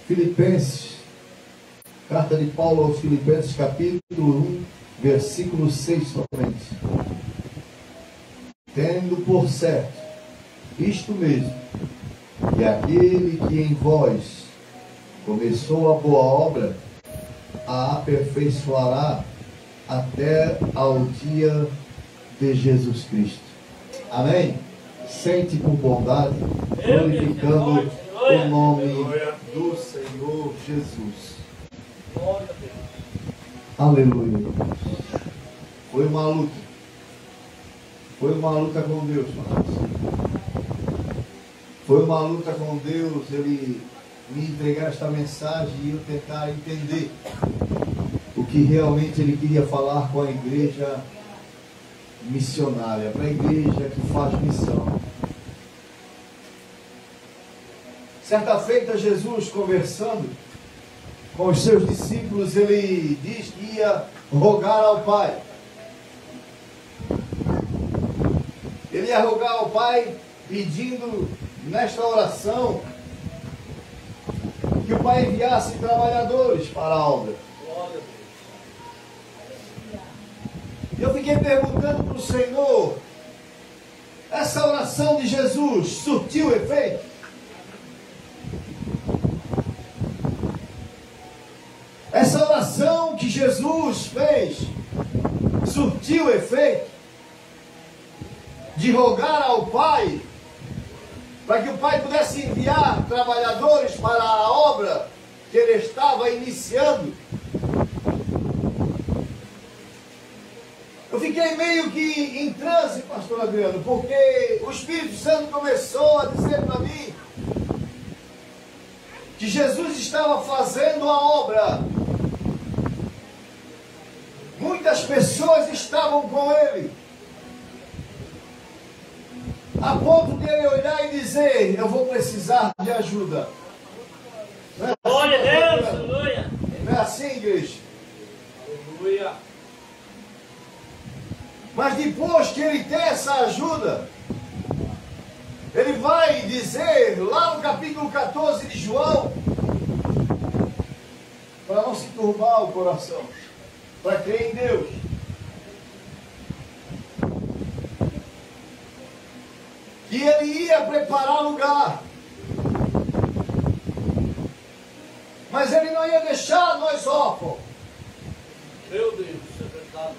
Filipenses, carta de Paulo aos Filipenses, capítulo 1, versículo 6 somente. Tendo por certo isto mesmo, que aquele que em vós começou a boa obra, a aperfeiçoará até ao dia de Jesus Cristo. Amém? Sente com bondade, glorificando o nome do Senhor Jesus. Aleluia. Foi uma luta. Foi uma luta com Deus, irmãos. Foi uma luta com Deus, Ele me entregar esta mensagem e eu tentar entender o que realmente Ele queria falar com a igreja missionária, para a igreja que faz missão. Certa feita, Jesus conversando com os seus discípulos, Ele diz que ia rogar ao Pai. Ele ia rogar ao Pai pedindo nesta oração que o Pai enviasse trabalhadores para a obra. E eu fiquei perguntando para o Senhor, essa oração de Jesus surtiu efeito? Essa oração que Jesus fez surtiu efeito? De rogar ao Pai para que o Pai pudesse enviar trabalhadores para a obra que Ele estava iniciando? Eu fiquei meio que em transe, pastor Adriano, porque o Espírito Santo começou a dizer para mim que Jesus estava fazendo a obra. Muitas pessoas estavam com Ele, a ponto de Ele olhar e dizer: eu vou precisar de ajuda. Glória a Deus, aleluia. Não é assim, igreja? Aleluia. Mas depois que Ele tem essa ajuda, Ele vai dizer lá no capítulo 14 de João, para não se turbar o coração, para crer em Deus, que Ele ia preparar lugar, mas Ele não ia deixar nós órfãos. Meu Deus, isso é verdade.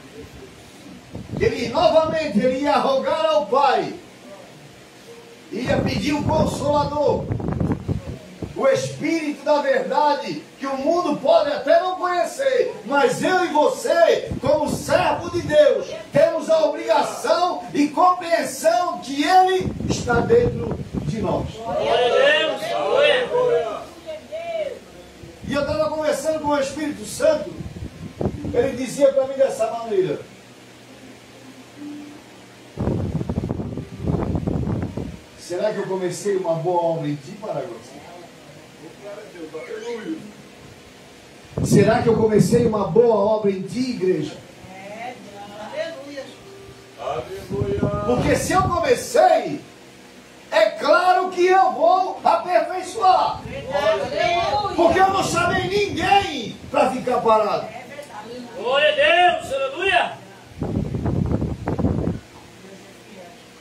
Ele novamente ia rogar ao Pai, ia pedir o Consolador, o Espírito da verdade, que o mundo pode até não conhecer, mas eu e você, como servo de Deus, temos a obrigação e compreensão que Ele está dentro de nós. Glória a Deus, aleluia. E eu estava conversando com o Espírito Santo, ele dizia para mim dessa maneira: será que eu comecei uma boa obra em ti, Paraguai? Será que eu comecei uma boa obra em ti, igreja? Aleluia. Porque se eu comecei, é claro que eu vou aperfeiçoar. Porque eu não chamei ninguém para ficar parado. Glória a Deus, aleluia.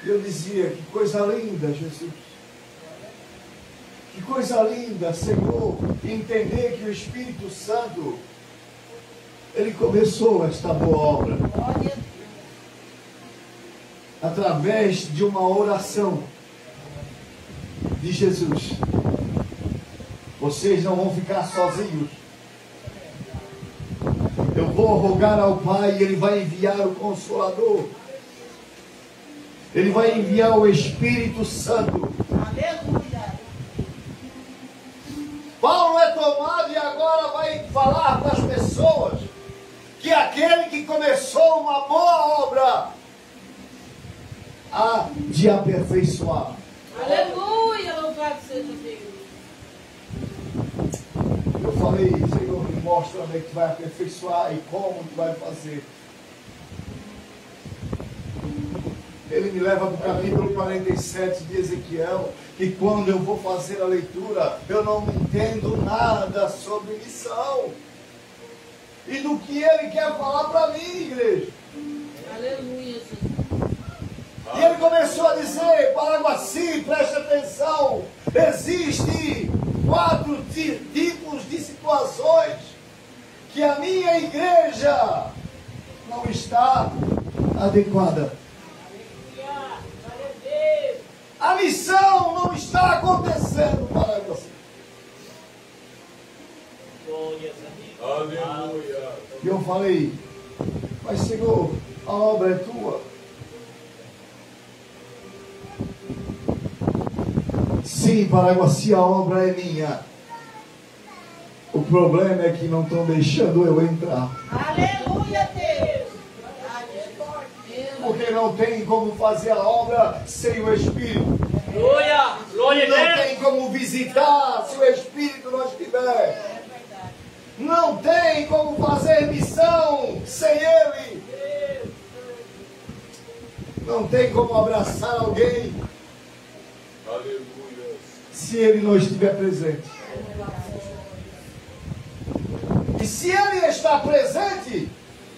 E eu dizia: que coisa linda, Jesus. Que coisa linda, Senhor, entender que o Espírito Santo, Ele começou esta boa obra através de uma oração de Jesus. Vocês não vão ficar sozinhos. Eu vou rogar ao Pai e Ele vai enviar o Consolador. Ele vai enviar o Espírito Santo. Aleluia. Paulo é tomado e agora vai falar para as pessoas que aquele que começou uma boa obra há de aperfeiçoar. Aleluia, louvado seja Deus. Eu falei: Senhor, me mostra onde é que tu vai aperfeiçoar e como tu vai fazer. Ele me leva para o capítulo 47 de Ezequiel, que quando eu vou fazer a leitura, eu não entendo nada sobre missão. E do que ele quer falar para mim, igreja. Aleluia, Jesus. E ele começou a dizer, Paraguaci, preste atenção, existem 4 tipos de situações que a minha igreja não está adequada. A missão não está acontecendo para você. Aleluia. E eu falei, mas Senhor, a obra é tua. Sim, Paraguaci, a obra é minha. O problema é que não estão deixando eu entrar. Aleluia, Deus. Porque não tem como fazer a obra sem o Espírito. Glória. Glória a Não Deus. tem como visitar se o Espírito não estiver. Não tem como fazer missão sem Ele. Não tem como abraçar alguém Aleluia. se Ele não estiver presente. E se Ele está presente,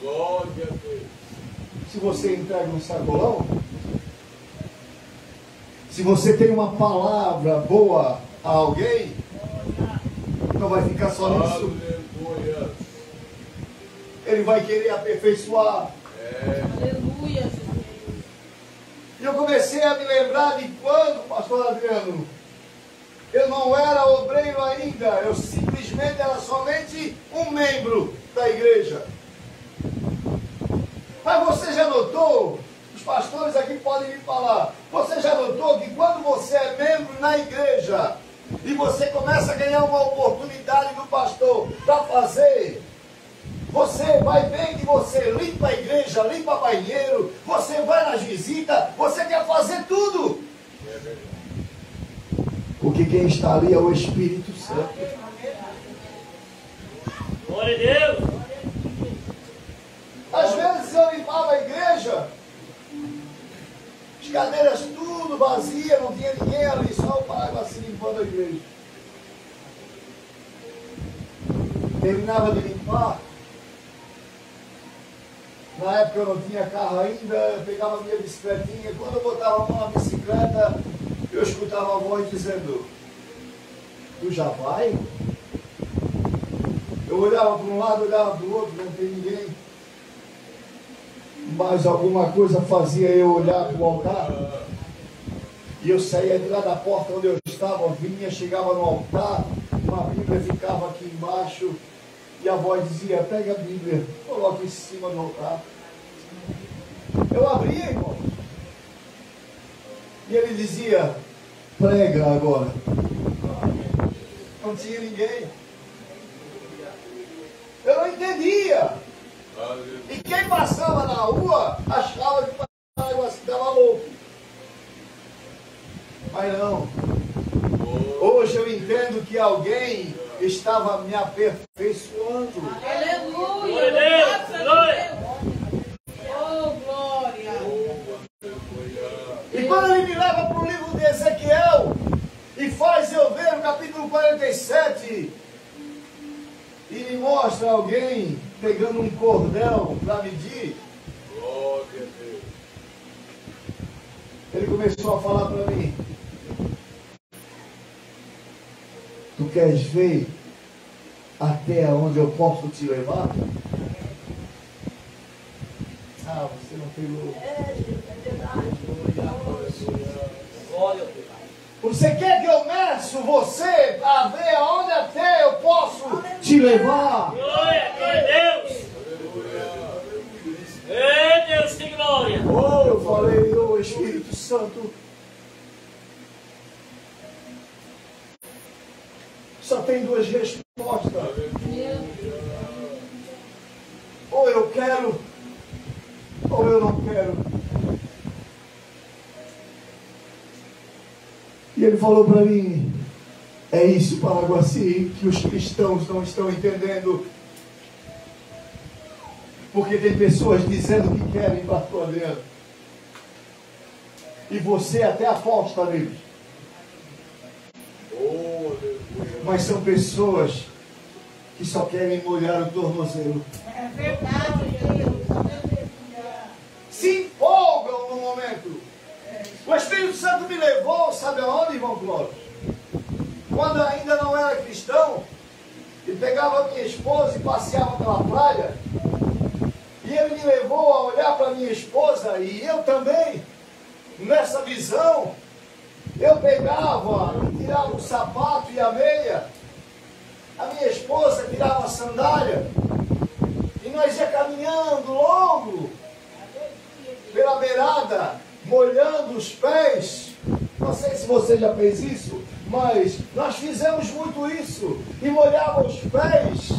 Glória a Deus. se você entrega um sacolão, se você tem uma palavra boa a alguém, não vai ficar só nisso. Aleluia. Ele vai querer aperfeiçoar. Aleluia, Jesus. E eu comecei a me lembrar de quando, pastor Adriano, eu não era obreiro ainda, eu simplesmente era somente um membro da igreja. Mas você já notou, os pastores aqui podem me falar, você já notou que quando você é membro na igreja e você começa a ganhar uma oportunidade do pastor para fazer, você vai ver que você limpa a igreja, limpa banheiro, você vai nas visitas, você quer fazer tudo. Porque quem está ali é o Espírito Santo. Glória a Deus. Às vezes eu limpava a igreja, as cadeiras tudo vazias, não tinha ninguém ali, só o Paraguaci limpando a igreja. Terminava de limpar. Na época eu não tinha carro ainda, eu pegava a minha bicicletinha, quando eu botava a mão na bicicleta, eu escutava a voz dizendo, tu já vai? Eu olhava para um lado, olhava para o outro, não tem ninguém. Mas alguma coisa fazia eu olhar para o altar. E eu saía de lá da porta onde eu estava, vinha, chegava no altar, uma Bíblia ficava aqui embaixo, e a voz dizia, pega a Bíblia, coloca em cima do altar. Eu abria, irmão. E ele dizia, prega agora. Não tinha ninguém. Eu não entendia. E quem passava na rua achava que o negócio estava louco. Mas não. Hoje eu entendo que alguém estava me aperfeiçoando. Aleluia. Glória. Oh, glória. E quando ele me leva para o livro de Ezequiel e faz eu ver no capítulo 47 e me mostra alguém pegando um cordel para medir, Glória a Deus. ele começou a falar para mim, tu queres ver até onde eu posso te levar? Ah, você não pegou. Glória a Deus. Você quer que eu meço você a ver aonde até eu posso te levar? Glória a Deus. Ei, Deus, que glória. Oh, eu falei, ô Espírito Santo, só tem duas respostas. Ou eu quero, ou eu não quero. E ele falou para mim, é isso, Paraguaci, que os cristãos não estão entendendo. Porque tem pessoas dizendo que querem ir para a tua dentro. E você até aposta neles. Oh, aleluia. Mas são pessoas que só querem molhar o tornozelo. É verdade, Deus. Aleluia. Se empolgam no momento. O Espírito Santo me levou, sabe aonde, irmão Clóvis? Quando ainda não era cristão, e pegava minha esposa e passeava pela praia, e ele me levou a olhar para minha esposa, e eu também, nessa visão, eu pegava e tirava o sapato e a meia, a minha esposa tirava a sandália, e nós ia caminhando longo, pela beirada, molhando os pés. Não sei se você já fez isso, mas nós fizemos muito isso, e molhava os pés,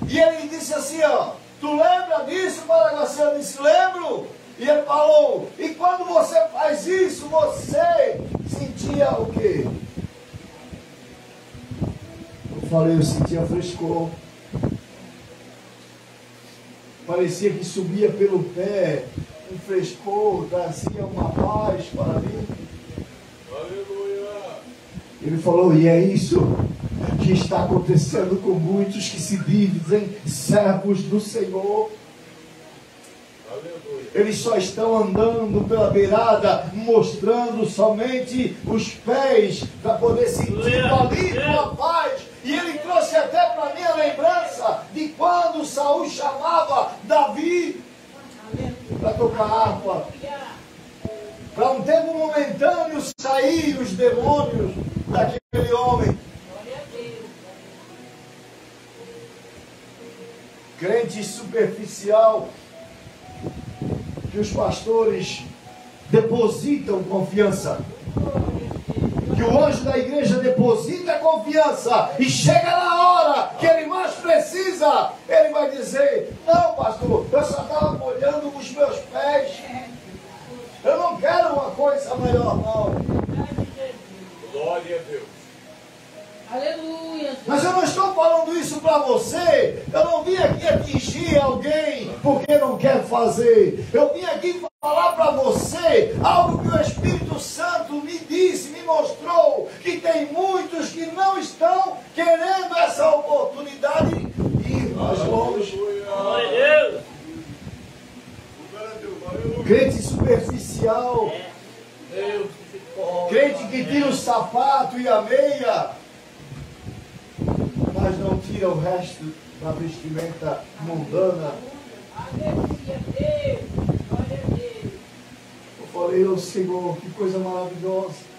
e ele disse assim, ó, tu lembra disso, Paraguaçu? Eu disse, lembro. E ele falou, e quando você faz isso, você sentia o quê? Eu falei, eu sentia frescor. Parecia que subia pelo pé, um frescor, trazia uma paz para mim. Aleluia. Ele falou, e é isso que está acontecendo com muitos que se dizem servos do Senhor. Aleluia. Eles só estão andando pela beirada, mostrando somente os pés, para poder sentir o alívio, a paz. E ele trouxe até para mim a lembrança de quando Saul chamava Davi para tocar harpa. Para um tempo momentâneo sair os demônios daquele homem. Crente superficial, que os pastores depositam confiança, que o anjo da igreja deposita confiança, e chega na hora que ele mais precisa, ele vai dizer, não pastor, eu só estava molhando os meus pés, eu não quero uma coisa melhor não. Glória a Deus. Aleluia. Mas eu não estou falando isso para você. Eu não vim aqui atingir alguém porque não quer fazer. Eu vim aqui falar para você algo que o Espírito Santo me disse, me mostrou, que tem muitos que não estão querendo essa oportunidade de ir mais longe. Glória a Deus. Crente superficial, Deus. crente que tira o sapato e a meia, mas não tira o resto da vestimenta mundana. Aleluia, Deus. Glória a Deus. Eu falei, ô Senhor, que coisa maravilhosa.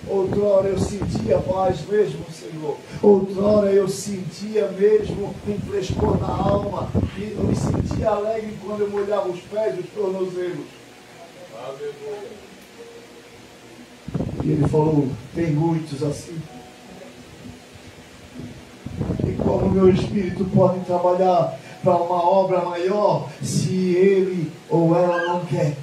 Outrora eu sentia paz mesmo, Senhor. Outrora eu sentia mesmo um frescor na alma. E eu me sentia alegre quando eu molhava os pés, os tornozelos. Aleluia. E ele falou, tem muitos assim. E como meu espírito pode trabalhar para uma obra maior se ele ou ela não quer?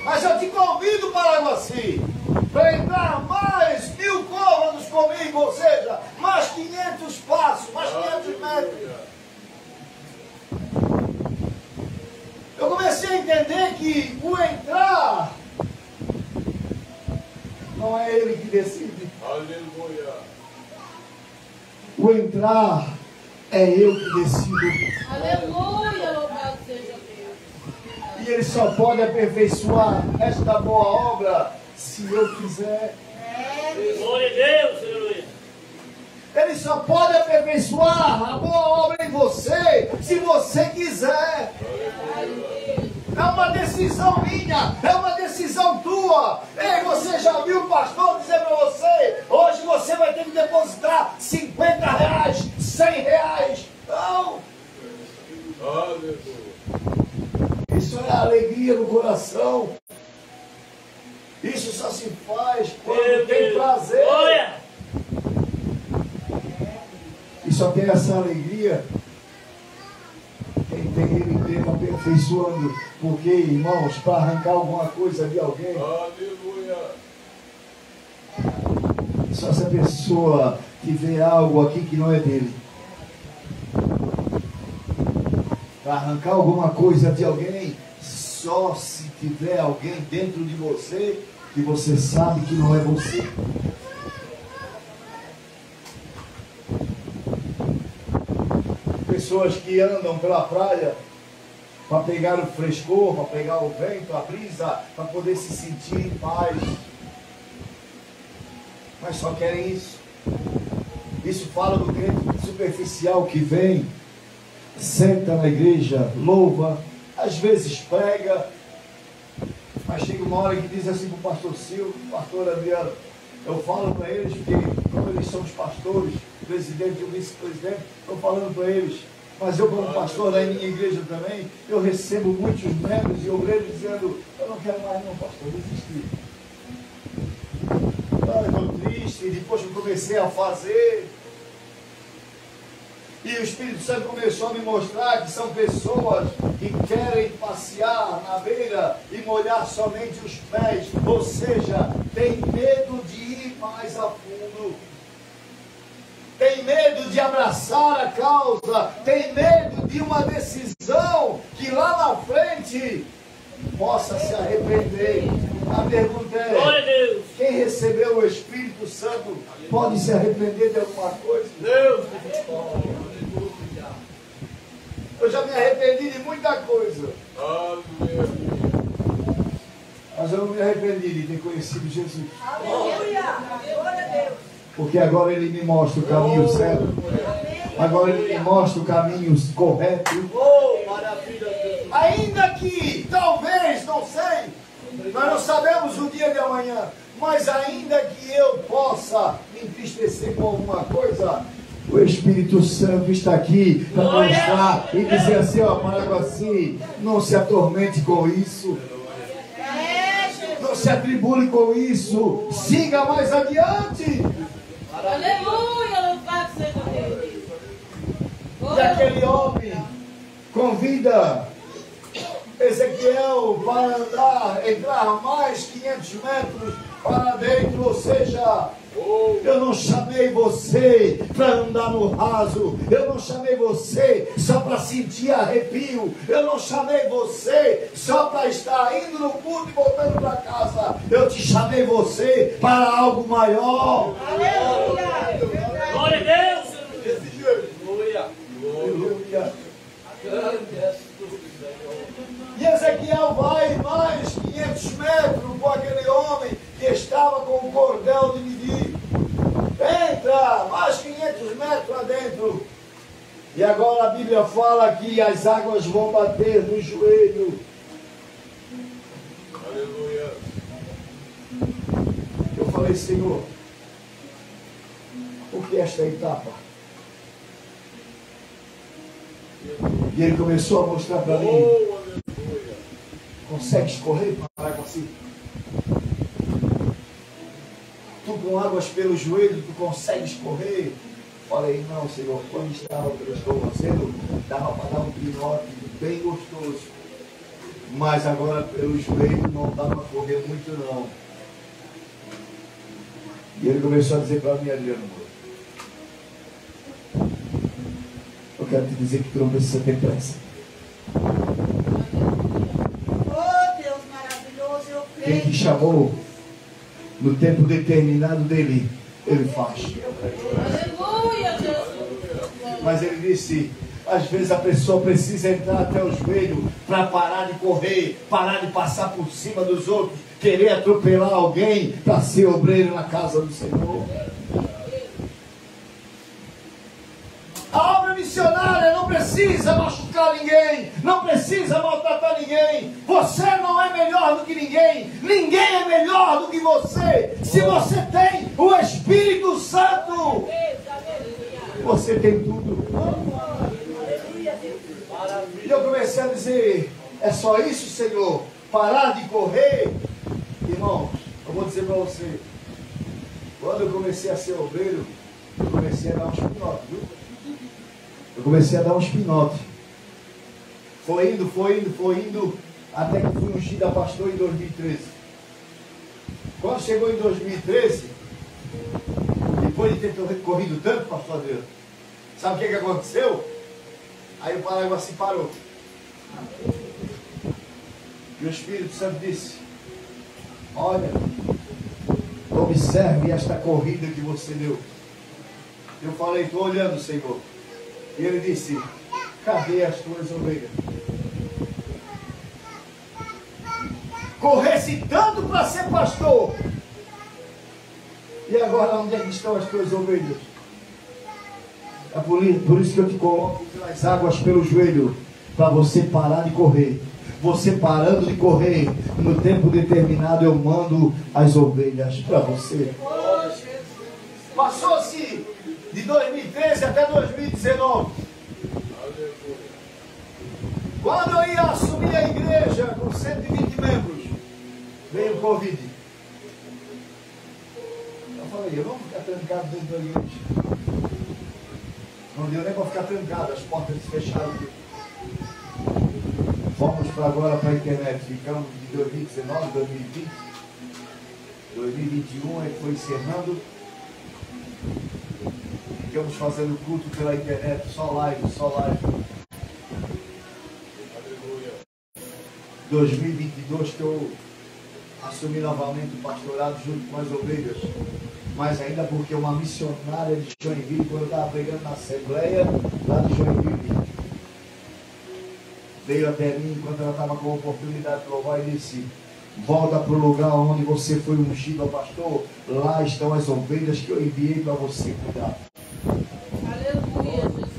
Mas eu te convido, Paraguaçu, para entrar mais 1000 côvados comigo, ou seja, mais 500 passos, mais 500 metros. Eu comecei a entender que o entrar não é ele que decide. Aleluia. O entrar é eu que decido. Aleluia, louvado seja Deus. E ele só pode aperfeiçoar esta boa obra se eu quiser. Glória a Deus, aleluia. Ele só pode aperfeiçoar a boa obra em você se você quiser. É uma decisão minha, é uma decisão tua. Ei, você já viu o pastor dizer para você, hoje você vai ter que depositar 50 reais, 100 reais. Não. Aleluia. Isso é alegria no coração. Isso só se faz quando tem prazer. Glória. E só tem essa alegria quem tem ele mesmo aperfeiçoando. Porque, irmãos, para arrancar alguma coisa de alguém, Aleluia. só se a pessoa que vê algo aqui que não é dele. para arrancar alguma coisa de alguém, só se tiver alguém dentro de você que você sabe que não é você. Pessoas que andam pela praia para pegar o frescor, para pegar o vento, a brisa, para poder se sentir em paz. Mas só querem isso. Isso fala do crente superficial que vem, senta na igreja, louva, às vezes prega, mas chega uma hora que diz assim para o pastor Silvio, pastor Adriano, eu falo para eles, porque como eles são os pastores, presidente e o vice-presidente, estou falando para eles, mas eu como pastor da minha igreja também, eu recebo muitos membros e obreiros dizendo, eu não quero mais não, pastor, desistir. Eu estou triste, e depois eu comecei a fazer. E o Espírito Santo começou a me mostrar que são pessoas que querem passear na beira e molhar somente os pés, ou seja, tem medo de ir mais a fundo, tem medo de abraçar a causa, tem medo de uma decisão que lá na frente possa se arrepender. A pergunta é, quem recebeu o Espírito Santo pode se arrepender de alguma coisa? Deus. Eu já me arrependi de muita coisa, Aleluia. mas eu não me arrependi de ter conhecido Jesus, Aleluia. Glória a Deus. porque agora Ele me mostra o caminho certo, agora Ele me mostra o caminho correto. Oh, maravilha, Deus. Ainda que, talvez, não sei, nós não sabemos o dia de amanhã, mas ainda que eu possa me entristecer com alguma coisa, o Espírito Santo está aqui para mostrar e dizer assim, ó, Paraguaci, não se atormente com isso, não se atribule com isso, siga mais adiante. Aleluia. Louvado seja Deus. E aquele homem convida Ezequiel para entrar mais 500 metros para dentro, ou seja, eu não chamei você para andar no raso, eu não chamei você só para sentir arrepio, eu não chamei você só para estar indo no culto e voltando para casa, eu te chamei você para algo maior. Aleluia. Glória a Deus. Desse jeito. Glória. Aleluia. Grande és tu, Senhor. E Ezequiel vai mais 500 metros com aquele homem que estava com o cordel de medir. Entra mais 500 metros adentro. E agora a Bíblia fala que as águas vão bater no joelho. Aleluia. Eu falei, Senhor, por que esta etapa? E Ele começou a mostrar para mim. Oh, aleluia. Consegues correr para água assim? Tu com águas pelo joelho, tu consegues correr? Falei, não, Senhor, quando estava pelos tornozelos, dava para dar um pinote bem gostoso. Mas agora pelo joelho não dá para correr muito não. E Ele começou a dizer para mim, Adriano, eu quero te dizer que tu não precisa ter pressa. Oh, Deus maravilhoso, eu Quem te creio. chamou no tempo determinado dele, Ele faz. Aleluia, Jesus. Mas Ele disse, às vezes a pessoa precisa entrar até o joelho para parar de correr, parar de passar por cima dos outros, querer atropelar alguém para ser obreiro na casa do Senhor. A obra missionária não precisa machucar ninguém, não precisa maltratar ninguém. Você não é melhor do que ninguém, ninguém é melhor do que você. Se você tem o Espírito Santo, você tem tudo. E eu comecei a dizer, é só isso, Senhor? Parar de correr? Irmão, eu vou dizer para você, quando eu comecei a ser obreiro, eu comecei a dar uns pinotes, viu? Eu comecei a dar uns pinotes. Foi indo, até que fui ungido a pastor em 2013. Quando chegou em 2013, depois de ter corrido tanto, pastor Adriano, sabe o que aconteceu? Aí o Paraguaci parou. E o Espírito Santo disse: olha, observe esta corrida que você deu. Eu falei: estou olhando, Senhor. E ele disse: cadê as tuas ovelhas? Corresse tanto para ser pastor. E agora onde é que estão as tuas ovelhas? É por isso que eu te coloco as águas pelo joelho, para você parar de correr. Você parando de correr, no tempo determinado eu mando as ovelhas para você. Passou-se de 2013 até 2019. Quando eu ia assumir a igreja com 120 membros, veio o Covid. Eu falei: eu não vou ficar trancado dentro da igreja. Não deu nem para ficar trancado, as portas se fecharam. Vamos para agora para a internet. Ficamos de 2019, 2020, 2021, aí foi encerrando. Ficamos fazendo culto pela internet, só live, só live. 2022 que eu assumi novamente o pastorado junto com as ovelhas. Mas ainda porque uma missionária de Joinville, quando eu estava pregando na Assembleia lá de Joinville, veio até mim enquanto ela estava com a oportunidade de louvar e disse: volta para o lugar onde você foi ungido, pastor. Lá estão as ovelhas que eu enviei para você cuidar. Aleluia, Jesus.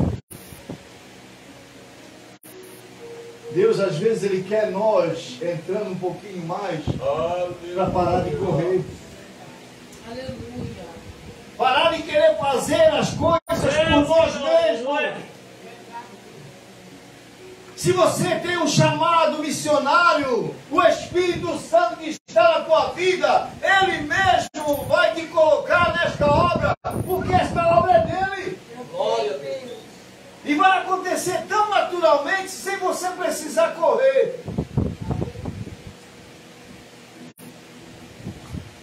Deus às vezes Ele quer nós entrando um pouquinho mais para parar de correr. Aleluia. Parar de querer fazer as coisas por nós mesmos. Se você tem um chamado missionário, o Espírito Santo que está na tua vida, Ele mesmo vai te colocar nesta obra, porque esta obra é dele. Glória a Deus. E vai acontecer tão naturalmente, sem você precisar correr.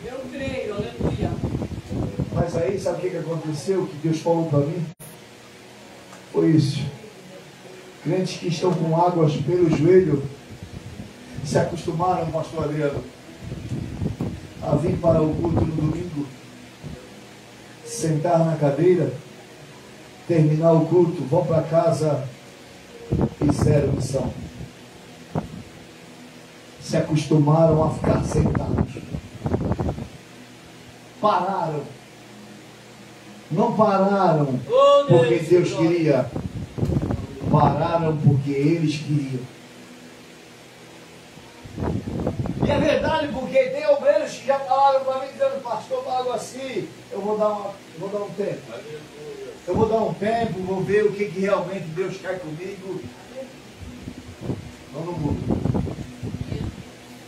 Eu creio, aleluia. Mas aí, sabe o que aconteceu? O que Deus falou para mim? Foi isso. Crentes que estão com águas pelo joelho se acostumaram, pastor Adriano, a vir para o culto no domingo, sentar na cadeira, terminar o culto, vão para casa e zero missão. Se acostumaram a ficar sentados. Pararam. Não pararam porque Deus queria. Pararam porque eles queriam. E é verdade, porque tem obreiros que já falaram para mim, dizendo: pastor, algo assim, eu vou dar um tempo. Eu vou dar um tempo, vou ver o que realmente Deus quer comigo. Não mudo.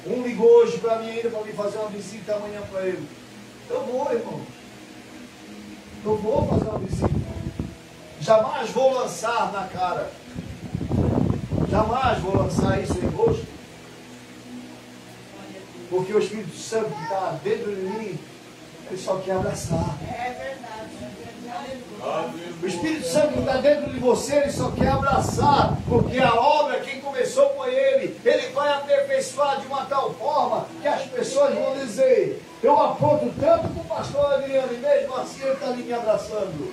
Um ligou hoje para mim ainda, para me fazer uma visita amanhã para ele. Eu vou, irmão. Eu vou fazer uma visita. Jamais vou lançar na cara. Jamais vou lançar isso em rosto. Porque o Espírito Santo que está dentro de mim, ele só quer abraçar. É verdade. O Espírito Santo que está dentro de você, ele só quer abraçar. Porque a obra, quem começou foi ele. Ele vai aperfeiçoar de uma tal forma que as pessoas vão dizer: eu aponto tanto com o pastor Adriano, e mesmo assim ele está ali me abraçando.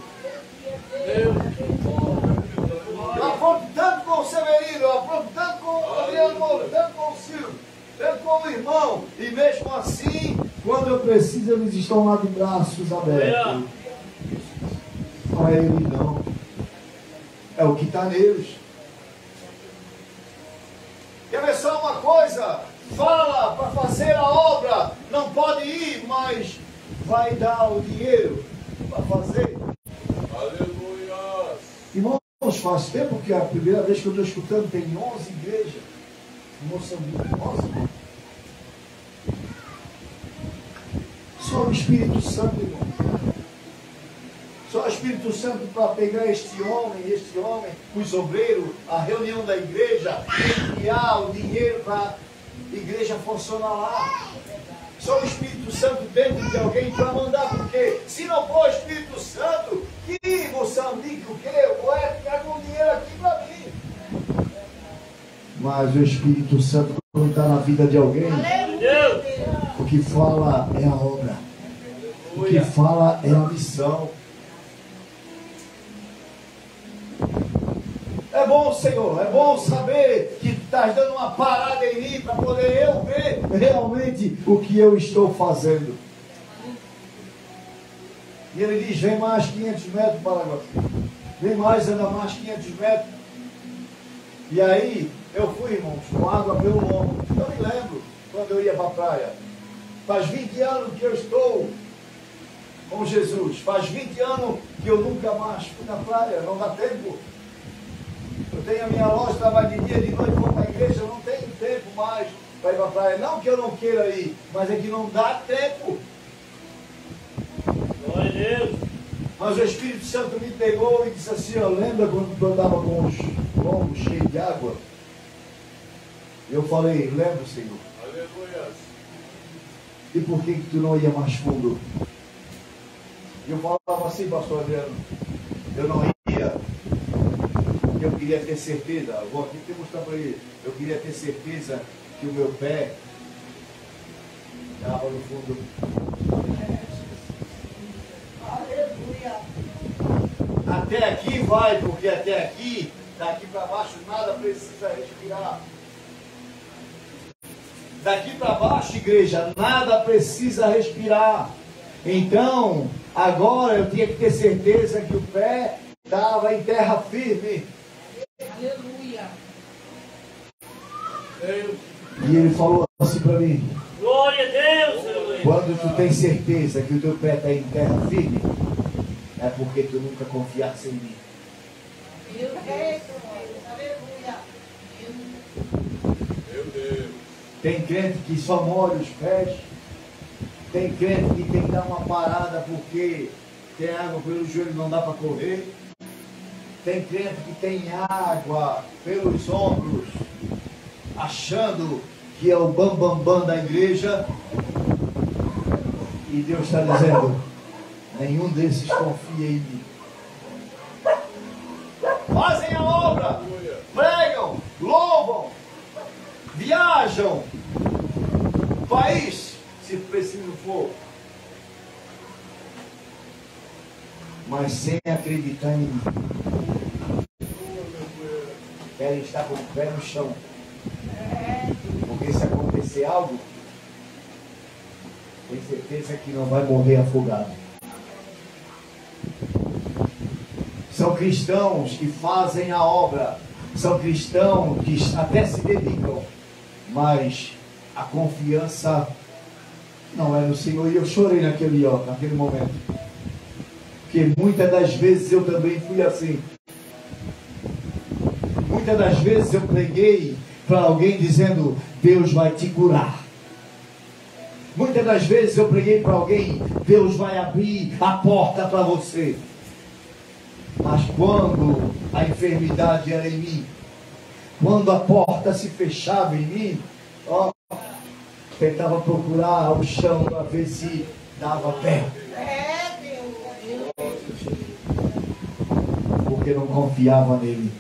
Eu aponto tanto com o Severino, eu aponto tanto com o Adriano Moura, tanto com o Silvio, tanto com o irmão, e mesmo assim, quando eu preciso, eles estão lá de braços abertos. Não é ele, não. É o que está neles. Quer ver só uma coisa? Fala para fazer a obra, não pode ir, mas vai dar o dinheiro para fazer. Aleluia. Irmãos, faz tempo que a primeira vez que eu estou escutando, tem 11 igrejas em Moçambique. 11. Só o Espírito Santo, irmão. Só o Espírito Santo para pegar este homem, os obreiros, a reunião da igreja, enviar o dinheiro para a igreja funcionar lá. Só o Espírito Santo dentro de alguém para mandar, porque se não for o Espírito Santo, que Moçambique, o que? Vai ficar com dinheiro aqui para mim. Mas o Espírito Santo, quando está na vida de alguém, o que fala é a obra. O que fala é a missão. É bom, Senhor, é bom saber que estás dando uma parada em mim para poder eu ver realmente o que eu estou fazendo. E ele diz, vem mais 500 metros para agora. Vem mais, anda mais 500 metros. E aí, eu fui, irmãos, com água pelo lombo. Eu me lembro, quando eu ia para a praia. Faz 20 anos que eu estou com Jesus. Faz 20 anos que eu nunca mais fui na praia. Não dá tempo. Eu tenho a minha loja, trabalho de dia, de noite, vou para a igreja. Eu não tenho tempo mais para ir para a praia. Não que eu não queira ir, mas é que não dá tempo. Glória a Deus. Mas o Espírito Santo me pegou e disse assim, ó, lembra quando tu andava com os lombos cheios de água? Eu falei, lembro, Senhor. Aleluia. E por que tu não ia mais fundo? E eu falava assim, pastor Adriano, eu não ia, porque eu queria ter certeza, vou aqui te mostrar para ele, eu queria ter certeza que o meu pé estava no fundo. Até aqui vai, porque até aqui, daqui para baixo nada precisa respirar. Daqui para baixo, igreja, nada precisa respirar. Então, agora eu tinha que ter certeza que o pé estava em terra firme. Aleluia. E ele falou assim para mim, Glória a Deus. Aleluia. quando tu tens certeza que o teu pé está em terra firme, é porque tu nunca confiaste em mim. Meu Deus. Aleluia. Meu Deus. Tem crente que só molha os pés. Tem crente que tem que dar uma parada porque tem água pelo joelho e não dá para correr. Tem crente que tem água pelos ombros, achando que é o bambambam da igreja. E Deus está dizendo, nenhum desses confia em mim. Fazem a obra, pregam, louvam, viajam o país, se preciso for, mas sem acreditar em mim. Querem estar com o pé no chão, porque se acontecer algo, tem certeza que não vai morrer afogado. São cristãos que fazem a obra, são cristãos que até se dedicam, mas a confiança não é no Senhor. E eu chorei naquele momento, porque muitas das vezes eu também fui assim. Muitas das vezes eu preguei para alguém dizendo, Deus vai te curar. Muitas das vezes eu preguei para alguém, Deus vai abrir a porta para você. Mas quando a enfermidade era em mim, quando a porta se fechava em mim, tentava procurar o chão para ver se dava pé. Porque não confiava nele.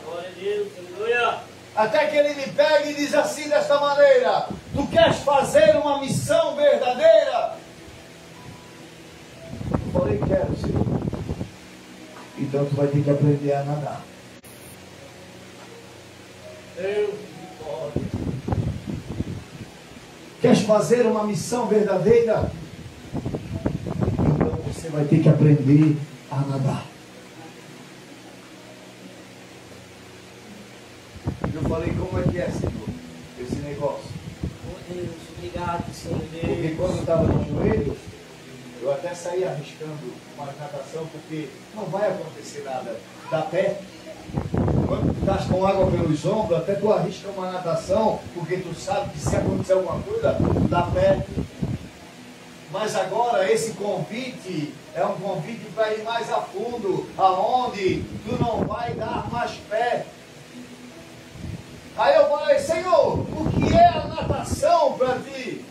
Glória a Deus. Aleluia. Até que ele me pega e diz assim, desta maneira, tu queres fazer uma missão verdadeira? Eu falei, quero, Senhor. Então tu vai ter que aprender a nadar. Deus. Queres fazer uma missão verdadeira? Então você vai ter que aprender a nadar. Eu falei, como é que é, Senhor, esse negócio? Oh Deus, obrigado, Senhor Porque Deus. quando eu estava no joelho, eu até saí arriscando mais natação, porque não vai acontecer nada. Dá pé. Quando tu estás com água pelos ombros, até tu arrisca uma natação, porque tu sabe que se acontecer alguma coisa, dá pé. Mas agora esse convite é um convite para ir mais a fundo, aonde tu não vai dar mais pé. Aí eu falei, Senhor, o que é a natação para ti?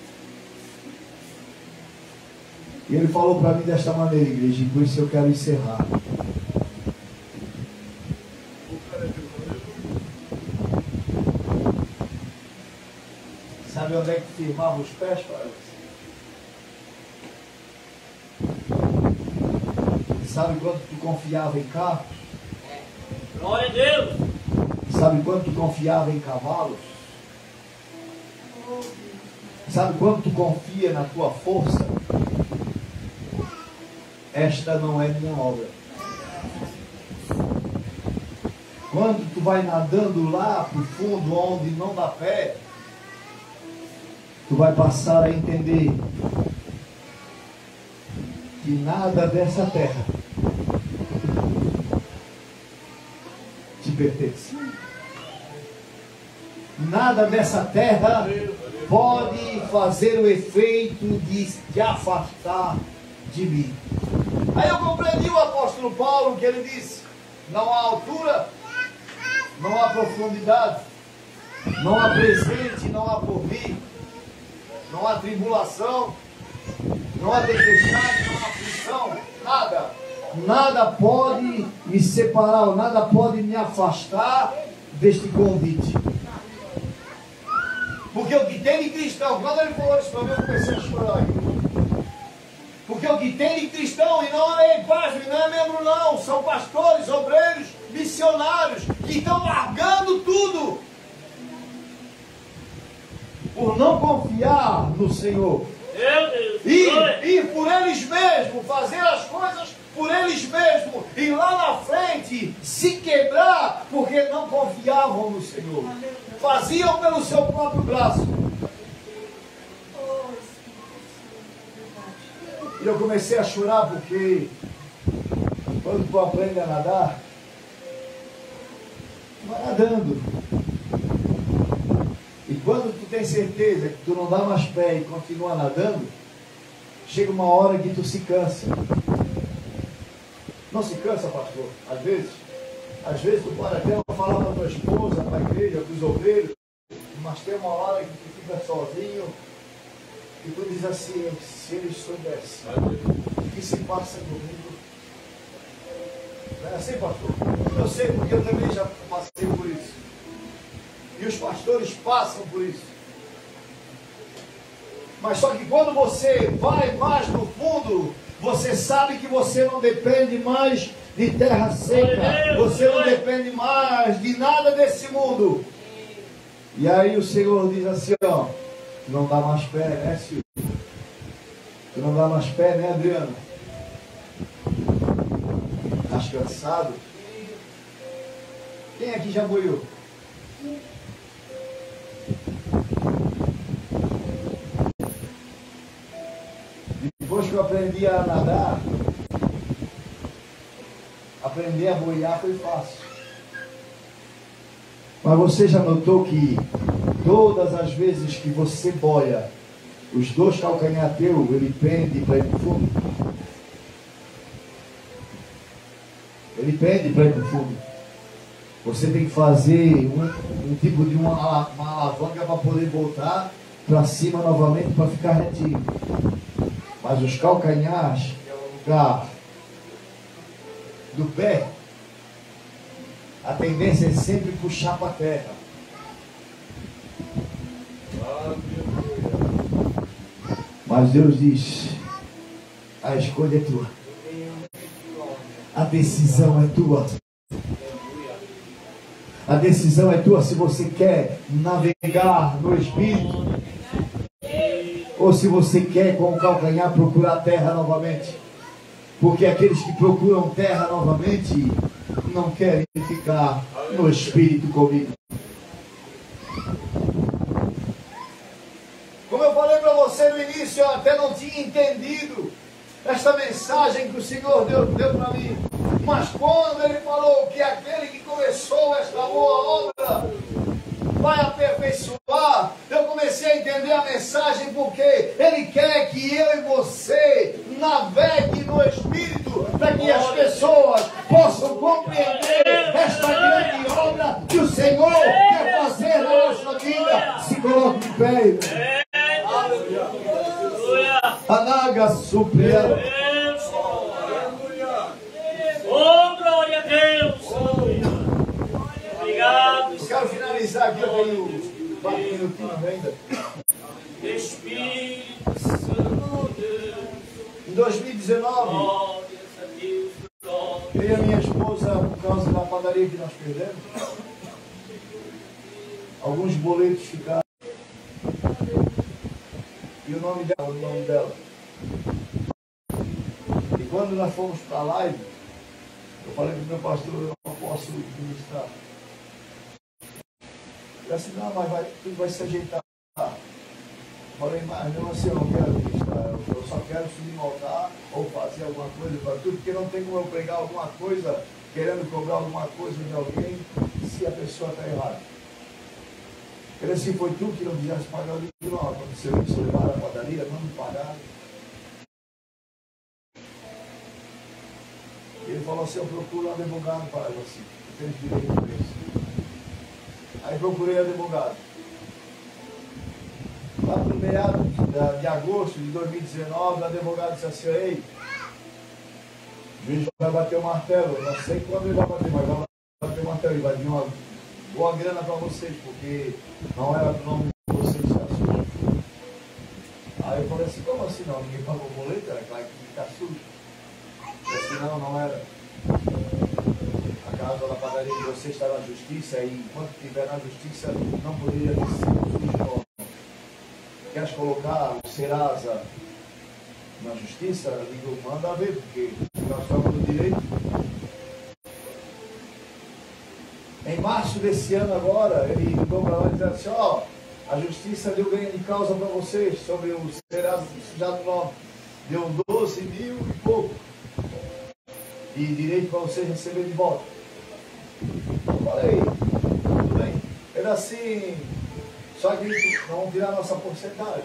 E ele falou para mim desta maneira, igreja, e por isso eu quero encerrar. firmava os pés para você. Sabe quando tu confiava em carros? Glória a Deus. Sabe quando tu confiava em cavalos? Sabe quando tu confia na tua força? Esta não é minha obra. Quando tu vai nadando lá para o fundo, onde não dá pé, tu vai passar a entender que nada dessa terra te pertence. Nada dessa terra pode fazer o efeito de te afastar de mim. Aí eu compreendi o apóstolo Paulo, que ele disse: não há altura, não há profundidade, não há presente, não há porvir, não há tribulação, não há tempestade, não há aflição, nada pode me separar, nada pode me afastar deste convite. Porque o que tem de cristão, quando ele falou isso para mim, eu comecei a chorar. Porque o que tem de cristão, e não é pastor, não é membro não, são pastores, obreiros, missionários, que estão largando tudo por não confiar no Senhor. Meu Deus. E por eles mesmos, fazer as coisas por eles mesmos, e lá na frente se quebrar, porque não confiavam no Senhor. Faziam pelo seu próprio braço. E eu comecei a chorar porque quando tu aprende a nadar, tu vai nadando. E quando tu tem certeza que tu não dá mais pé e continua nadando, chega uma hora que tu se cansa. Não se cansa, pastor? Às vezes tu pode até falar para tua esposa, para a igreja, para os obreiros, mas tem uma hora que tu fica sozinho e tu diz assim: se eles soubessem o que se passa comigo. Não é assim, pastor? Eu sei, porque eu também já passei por isso. E os pastores passam por isso. Mas só que quando você vai mais no fundo, você sabe que você não depende mais de terra seca. Você não depende mais de nada desse mundo. E aí o Senhor diz assim, ó: não dá mais pé, né, Silvio? Tu não dá mais pé, né, Adriano? Estás cansado? Quem aqui já boiou? Depois que eu aprendi a nadar, aprender a boiar foi fácil. Mas você já notou que todas as vezes que você boia, os dois calcanhar teu, ele pende para ir para o fundo? Ele pende para ir para o fundo. Você tem que fazer um tipo de uma alavanca para poder voltar para cima novamente, para ficar retinho. Mas os calcanhares, que é o lugar do pé, a tendência é sempre puxar para a terra. Mas Deus diz: a escolha é tua, a decisão é tua. A decisão é tua se você quer navegar no Espírito, ou se você quer com o calcanhar procurar terra novamente. Porque aqueles que procuram terra novamente não querem ficar no Espírito comigo. Como eu falei para você no início, eu até não tinha entendido esta mensagem que o Senhor deu para mim. Mas quando Ele falou que aquele que começou esta boa obra vai aperfeiçoar, eu comecei a entender a mensagem, porque Ele quer que eu e você navegue no Espírito, para que as pessoas possam compreender esta grande obra que o Senhor quer fazer na nossa vida. Se coloque de pé, irmão. Anaga supria. Oh, glória a Deus! Obrigado. Eu quero finalizar aqui, eu tenho 4 minutinhos ainda. Espírito Santo Deus. Em 2019, Glórias a Deus. eu e a minha esposa, por causa da padaria que nós perdemos, alguns boletos ficaram. E o nome dela. E quando nós fomos para a live, eu falei para o meu pastor, eu não posso ministrar. Ele disse, não, mas tudo vai se ajeitar. Eu falei, mas não, assim, eu não quero ministrar, eu só quero subir no altar ou fazer alguma coisa para tudo, porque não tem como eu pregar alguma coisa, querendo cobrar alguma coisa de alguém, se a pessoa está errada. Ele assim, foi tu que não quisesse pagar o livro, não aconteceu isso, levaram a padaria, não me pagaram. Ele falou assim, eu procuro um advogado para você, eu tenho direito a isso. Aí procurei advogado. Lá no meado de agosto de 2019, o advogado disse assim, ei, o juiz vai bater o martelo, eu não sei quando ele vai bater, mas vai bater o martelo e vai vir uma boa grana para vocês, porque não era o nome de vocês que está sujo. Aí eu falei assim, como assim não? Ninguém pagou o boleto, era claro que está sujo. Eu disse, não era. A casa da padaria de vocês está na justiça e enquanto estiver na justiça não poderia ter sido sujo. Queres colocar o Serasa na justiça? Eu digo, manda ver, porque nós estamos no direito. Em março desse ano agora, ele ligou para lá e disse assim, ó, a justiça deu ganho de causa para vocês sobre o Serasa sujado nome. Deu 12 mil e pouco de direito para vocês receberem de volta. Eu falei, tudo bem. Ele assim, só que vamos tirar a nossa porcentagem.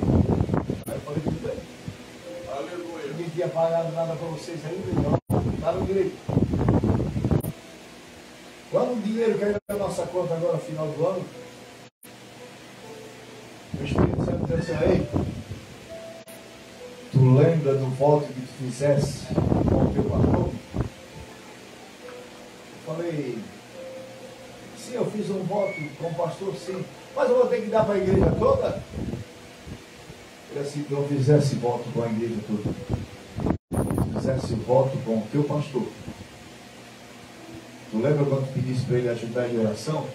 Aí eu falei, tudo bem. Aleluia. Ninguém tinha pagado nada para vocês ainda, então está no direito. Quando o dinheiro caiu na nossa conta agora no final do ano, o Espírito Santo disse assim, ei, tu lembra do voto que tu fizesse com o teu pastor? Eu falei, sim, eu fiz um voto com o pastor, sim, mas eu vou ter que dar para a igreja toda? Ele assim, que eu fizesse voto com a igreja toda, fizesse voto com o teu pastor. Tu lembra quando pedisse para ele ajudar em oração?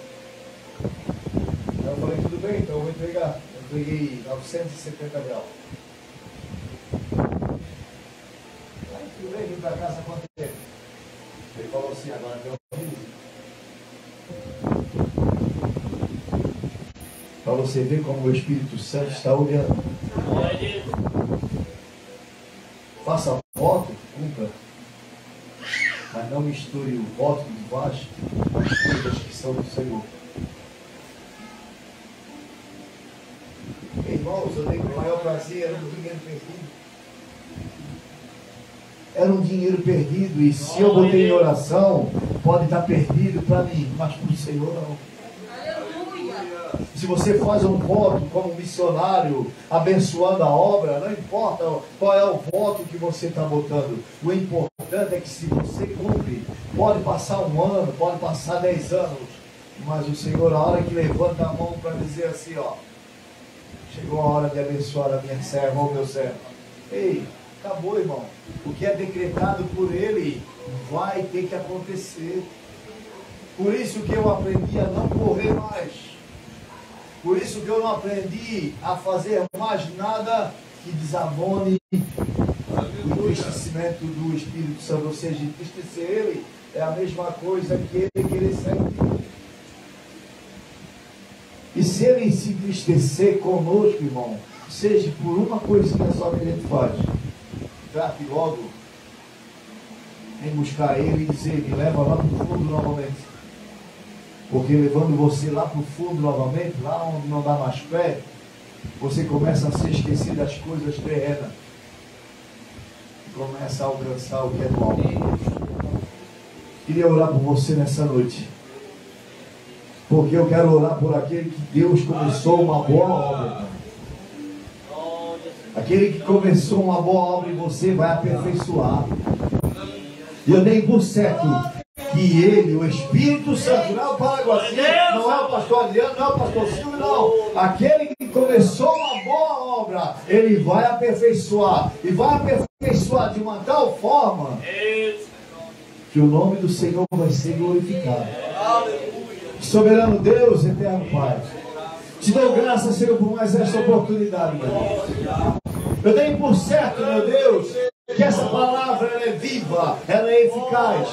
Eu falei, tudo bem, então eu vou entregar. Eu entreguei 970 reais. Aí tudo bem, vim para casa quanto tempo? Ele falou assim, agora tem um para você ver como o Espírito Santo está olhando. Faça voto, cumpra. Mas não misture o voto de baixo com as coisas que são do Senhor. Irmãos, eu tenho o maior prazer, era um dinheiro perdido. Era um dinheiro perdido, e se eu botei em oração, pode estar perdido para mim, mas para o Senhor não. Se você faz um voto como missionário, abençoando a obra, não importa qual é o voto que você está botando. O importante é que se você cumpre, pode passar um ano, pode passar 10 anos, mas o Senhor, a hora que levanta a mão para dizer assim, ó, chegou a hora de abençoar a minha serva ou meu servo. Ei, acabou, irmão. O que é decretado por Ele vai ter que acontecer. Por isso que eu aprendi a não correr mais. Por isso que eu não aprendi a fazer mais nada que desabone o entristecimento do Espírito Santo. Ou seja, entristecer Ele é a mesma coisa que Ele querer sair de mim. E se Ele se entristecer conosco, irmão, seja por uma coisinha só que a gente faz, trate logo em buscar Ele e dizer, me leva lá para o fundo novamente. Porque levando você lá para o fundo novamente, lá onde não dá mais pé, você começa a se esquecer das coisas terrenas. E começa a alcançar o que é do alto. Queria orar por você nessa noite. Porque eu quero orar por aquele que Deus começou uma boa obra. Aquele que começou uma boa obra em você vai aperfeiçoar. E eu dei por certo que Ele, o Espírito Santo, não é o Paraguaci, não é o pastor Adriano, não é o pastor Silvio, não. Aquele que começou uma boa obra, Ele vai aperfeiçoar. E vai aperfeiçoar de uma tal forma que o nome do Senhor vai ser glorificado. Soberano Deus, eterno Pai, te dou graças, Senhor, por mais esta oportunidade, meu Deus. Eu tenho por certo, meu Deus, que essa palavra ela é viva, ela é eficaz.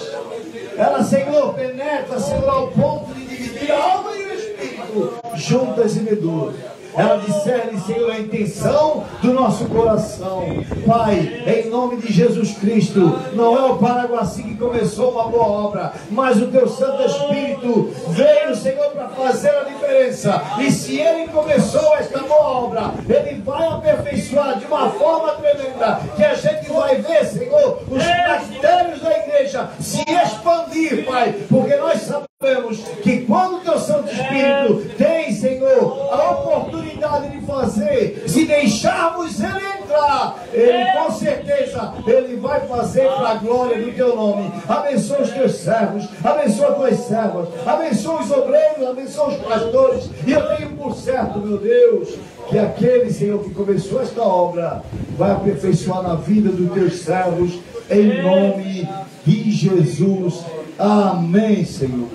Ela, Senhor, penetra, Senhor, ao ponto de dividir a alma e o espírito, juntas e medulas. Ela discerne, Senhor, a intenção do nosso coração. Pai, em nome de Jesus Cristo, não é o Paraguaci que começou uma boa obra, mas o Teu Santo Espírito veio, Senhor, para fazer a diferença. E se Ele começou esta boa obra, Ele vai aperfeiçoar de uma forma tremenda, que a gente vai ver, Senhor, os ministérios da igreja se expandir, Pai, porque nós sabemos que quando o Teu Santo Espírito tem, Senhor, a oportunidade de fazer, se deixarmos Ele entrar, Ele com certeza, Ele vai fazer para a glória do Teu nome. Abençoa os Teus servos, abençoa as Tuas servas, abençoa os obreiros, abençoa os pastores. E eu tenho por certo, meu Deus, que aquele, Senhor, que começou esta obra, vai aperfeiçoar na vida dos Teus servos, em nome de Jesus. Amém, Senhor.